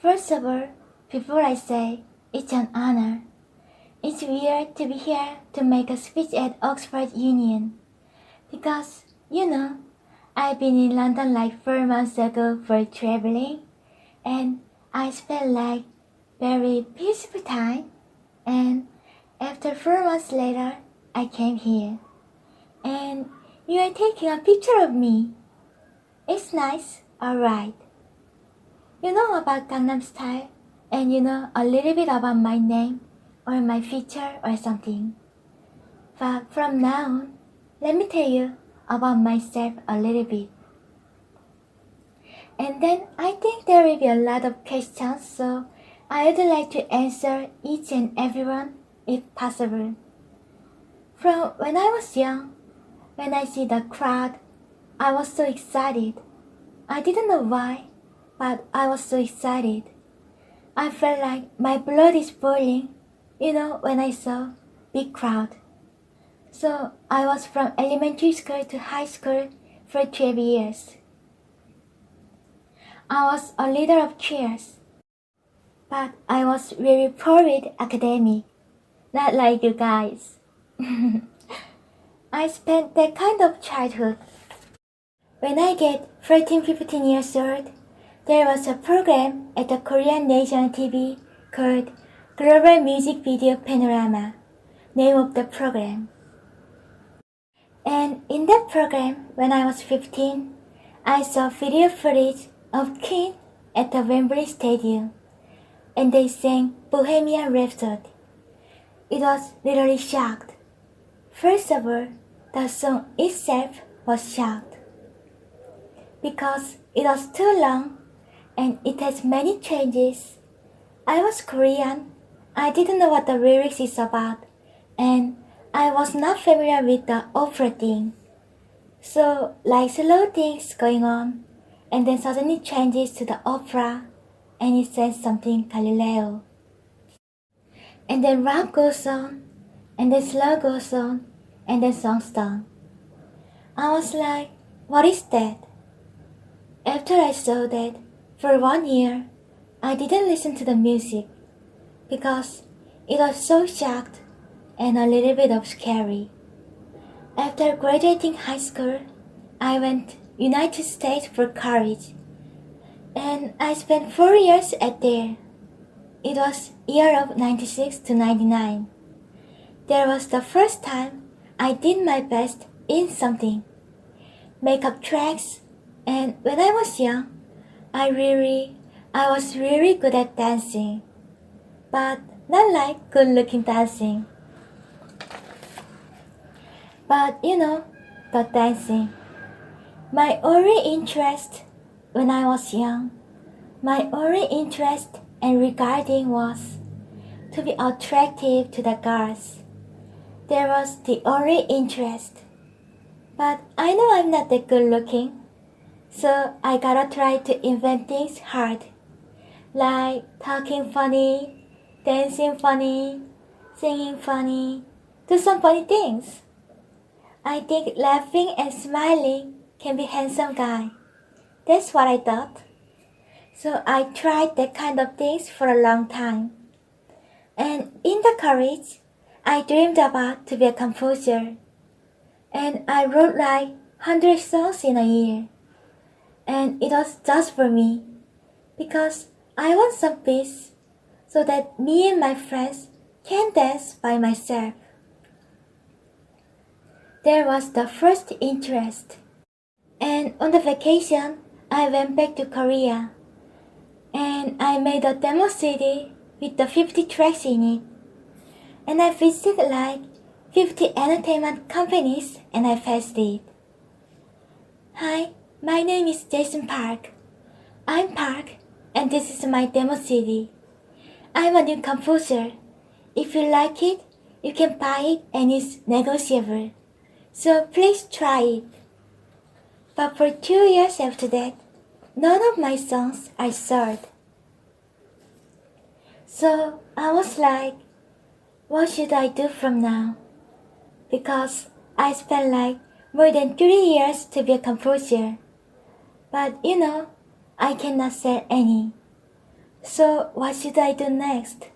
First of all, before I say, it's an honor. It's weird to be here to make a speech at Oxford Union. Because, I've been in London like 4 months ago for traveling, and I spent like very peaceful time, and after 4 months later, I came here. And you are taking a picture of me. It's nice, alright. You know about Gangnam Style, and you know a little bit about my name, or my feature, or something. But from now on, let me tell you about myself a little bit. And then I think there will be a lot of questions, so I would like to answer each and every one if possible. From when I was young, when I see the crowd, I was so excited. I didn't know why, but I was so excited. I felt like my blood is boiling, when I saw big crowd. So I was from elementary school to high school for 12 years. I was a leader of cheers, but I was very poor with academic, not like you guys. I spent that kind of childhood. When I get 13-15 years old, there was a program at the Korean national TV called Global Music Video Panorama, name of the program. And in that program, when I was 15, I saw video footage of Queen at the Wembley Stadium, and they sang Bohemian Rhapsody. It was literally shocked. First of all, the song itself was shocked, because it was too long and it has many changes. I was Korean, I didn't know what the lyrics is about, and I was not familiar with the opera thing. So, like slow things going on, and then suddenly changes to the opera, and it says something Galileo. And then rap goes on, and then slow goes on, and then song's done. I was like, what is that? After I saw that, for 1 year, I didn't listen to the music, because it was so shocked and a little bit of scary. After graduating high school, I went United States for college, and I spent 4 years at there. It was year of 96 to 99. That was the first time I did my best in something. Makeup tracks, and when I was young, I was really good at dancing, but not like good-looking dancing. But the dancing. My only interest when I was young, my only interest and regarding was to be attractive to the girls. That was the only interest. But I know I'm not that good looking, so I gotta try to invent things hard, like talking funny, dancing funny, singing funny, do some funny things. I think laughing and smiling can be handsome guy. That's what I thought. So I tried that kind of things for a long time. And in the college, I dreamed about to be a composer. And I wrote like 100 songs in a year. And it was just for me, because I want some peace, so that me and my friends can dance by myself. There was the first interest. And on the vacation, I went back to Korea. And I made a demo CD with the 50 tracks in it. And I visited like 50 entertainment companies and I passed it. Hi, my name is Jason Park. I'm Park, and this is my demo CD. I'm a new composer. If you like it, you can buy it and it's negotiable. So please try it. But for 2 years after that, none of my songs are sold. So I was like, what should I do from now? Because I spent like more than 3 years to be a composer. But I cannot sell any. So what should I do next?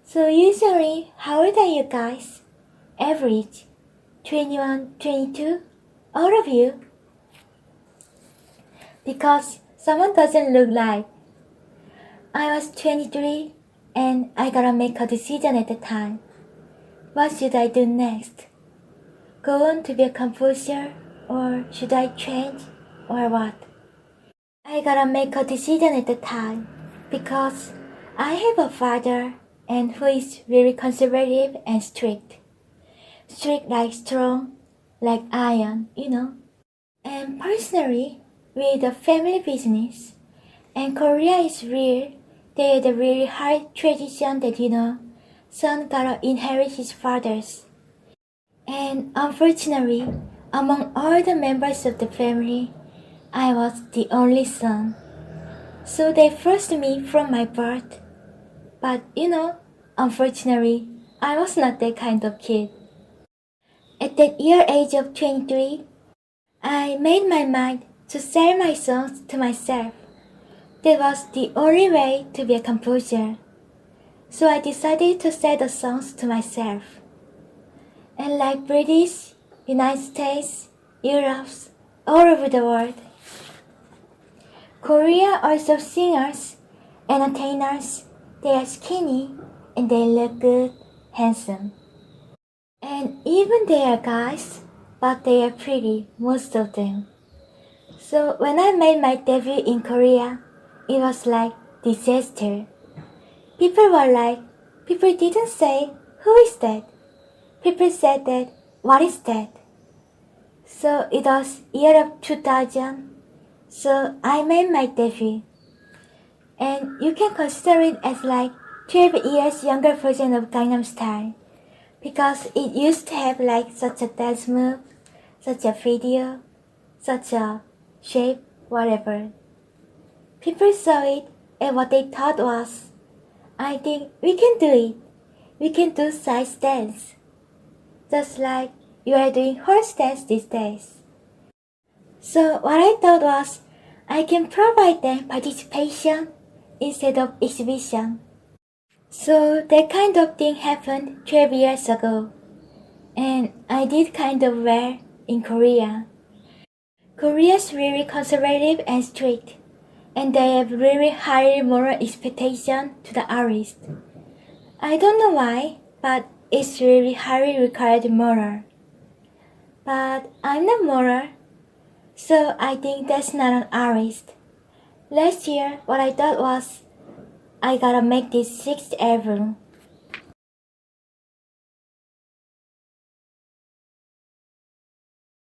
So usually, how old are you guys? Average, 21, 22? All of you? Because someone doesn't look like. I was 23 and I gotta make a decision at the time. What should I do next? Go on to be a composer, or should I change, or what? I gotta make a decision at the time because I have a father and who is very conservative and strict. Strict like strong, like iron, you know. And personally, with the family business, and Korea is real, they had a really hard tradition that, you know, son gotta inherit his father's. And unfortunately, among all the members of the family, I was the only son. So they forced me from my birth. But you know, unfortunately, I was not that kind of kid. At that young age of 23, I made my mind to sell my songs to myself. That was the only way to be a composer. So I decided to sell the songs to myself. And like British, United States, Europe, all over the world, Korea also singers, entertainers, they are skinny and they look good, handsome. And even they are guys, but they are pretty, most of them. So when I made my debut in Korea, it was like disaster. People didn't say, who is that? People said that, what is that? So it was year of 2000. So I made my debut. And you can consider it as like 12 years younger version of Gangnam Style. Because it used to have like such a dance move, such a video, such a shape, whatever. People saw it and what they thought was, I think we can do it. We can do side dance. Just like you are doing horse dance these days. So what I thought was, I can provide them participation instead of exhibition. So that kind of thing happened 12 years ago. And I did kind of well in Korea. Korea's really conservative and strict. And they have really high moral expectation to the artist. I don't know why, but it's really highly required moral. But I'm not moral, so I think that's not an artist. Last year, what I thought was, I gotta make this 6th album,